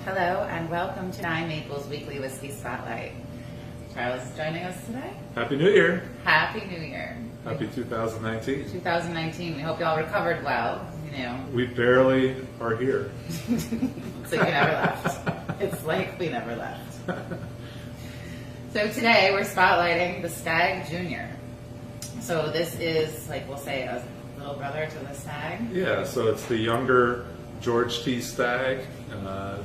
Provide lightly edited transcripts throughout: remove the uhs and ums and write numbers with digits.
Hello and welcome to Nine Maples Weekly Whiskey Spotlight. Charles is joining us today. Happy New Year. Happy New Year. Happy 2019. 2019. We hope you all recovered well. You know. We barely are here. It's like we never left. It's like we never left. So today we're spotlighting the Stagg Jr. So this is, like we'll say, a little brother to the Stagg. Yeah, so it's the younger George T. Stagg.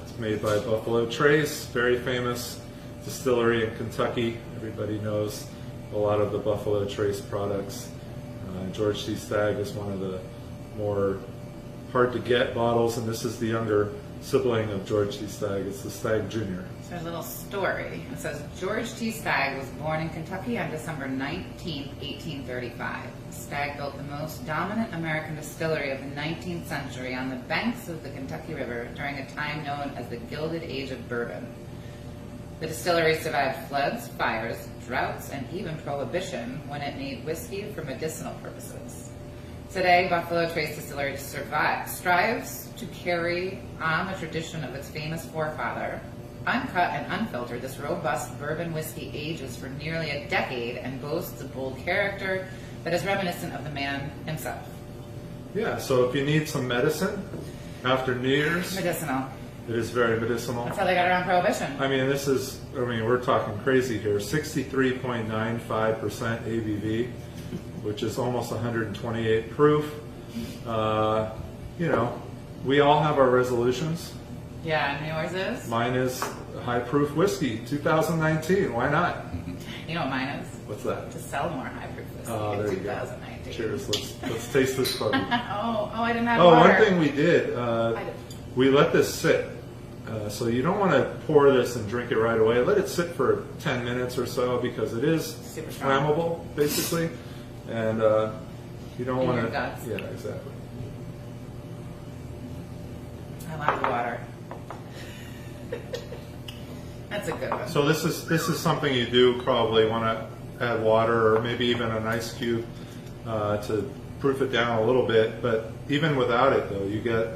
It's made by Buffalo Trace, very famous distillery in Kentucky. Everybody knows a lot of the Buffalo Trace products. George T. Stagg is one of the more hard to get bottles, and this is the younger sibling of George T. Stagg. It's the Stagg Jr. So there's a little story. It says George T. Stagg was born in Kentucky on December 19, 1835. Stagg built the most dominant American distillery of the 19th century on the banks of the Kentucky River during a time known as the Gilded Age of Bourbon. The distillery survived floods, fires, droughts, and even prohibition when it made whiskey for medicinal purposes. Today, Buffalo Trace Distillery strives to carry on the tradition of its famous forefather. Uncut and unfiltered, this robust bourbon whiskey ages for nearly a decade and boasts a bold character that is reminiscent of the man himself. Yeah, so if you need some medicine after New Year's, Medicinal. it is very medicinal. That's how they got around prohibition. We're talking crazy here. 63.95% ABV, which is almost 128 proof. We all have our resolutions. Yeah, and yours is? Mine is high proof whiskey, 2019. Why not? You know what mine is? What's that? To sell more high proof whiskey Oh, in there you 2019. go. Cheers. Let's taste this puppy. I didn't have Oh, water. one thing we did, we let this sit. So you don't want to pour this and drink it right away. Let it sit for 10 minutes or so because it is Super strong. flammable, basically. And you don't want your to. guts. Yeah, exactly. I love the water. That's a good one. So this is something you do probably want to add water or maybe even an ice cube to proof it down a little bit. But even without it, though, you get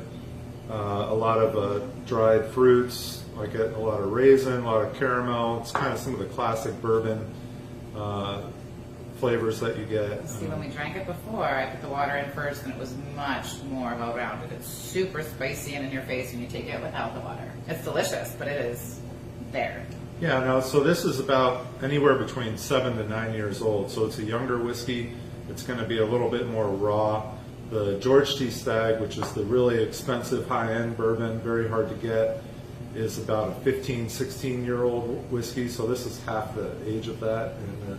a lot of dried fruits. I get a lot of raisin, a lot of caramel. It's kind of some of the classic bourbon flavors that you get. See, when we drank it before, I put the water in first, and it was much more well-rounded. It's super spicy and in your face when you take it without the water. It's delicious, but it is there. Yeah, no, so this is about anywhere between 7 to 9 years old. So it's a younger whiskey. It's going to be a little bit more raw. The George T. Stagg, which is the really expensive high-end bourbon, very hard to get, is about a 15, 16-year-old whiskey. So this is half the age of that, and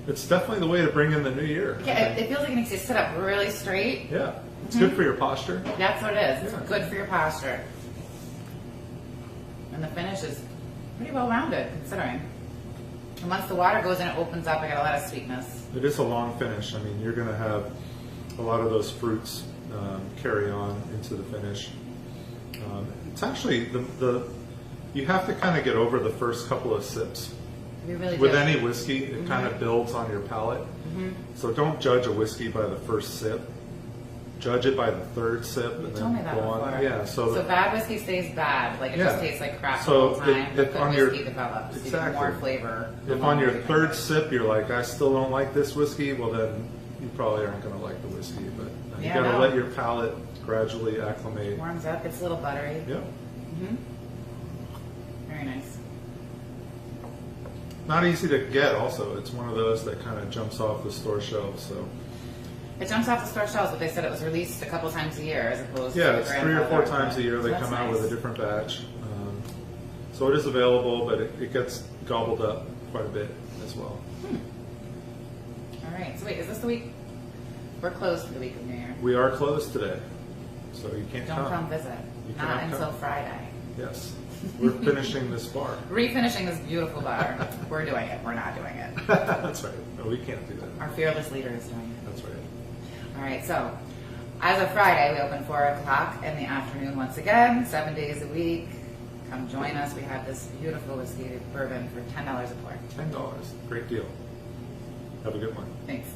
it's definitely the way to bring in the new year. Yeah, it feels like it makes you sit up really straight. Yeah, it's good for your posture. That's what it is. It's Yeah. good for your posture. And the finish is pretty well-rounded, considering. And once the water goes in, it opens up. I got a lot of sweetness. It is a long finish. I mean, you're going to have a lot of those fruits carry on into the finish. It's actually you have to kind of get over the first couple of sips. We really With do. any whiskey, it kind of builds on your palate. So don't judge a whiskey by the first sip. Judge it by the third sip, and told me then that go on. before. Yeah, So bad whiskey stays bad. Like it Yeah. just tastes like crap the So whole time. if Good on your- whiskey develops. You get exactly. more flavor. the if on longer your you drink third it. sip you're like, I still don't like this whiskey, well then you probably aren't going to like the whiskey. But you Yeah, got to no. let your palate gradually acclimate. Warms up. It's a little buttery. Yeah. Very nice. Not easy to get also. It's one of those that kind of jumps off the store shelves. So It jumps off the store shelves, but they said it was released a couple times a year as opposed yeah, to it's the 3 or 4 grandfather. times a year they So that's come out nice. with a different batch. So it is available, but it gets gobbled up quite a bit as well. All right. So wait, is this the week? We're closed for the week of New Year. We are closed today, so you can't Don't come visit. You Not cannot until come. Friday. Yes, we're finishing this bar. Refinishing this beautiful bar. We're doing it. We're not doing it. That's right. No, we can't do that. Our fearless leader is doing it. That's right. All right, so as of Friday, we open 4 o'clock in the afternoon once again, 7 days a week. Come join us. We have this beautiful whiskey bourbon for $10 a pour. $10. Great deal. Have a good one. Thanks.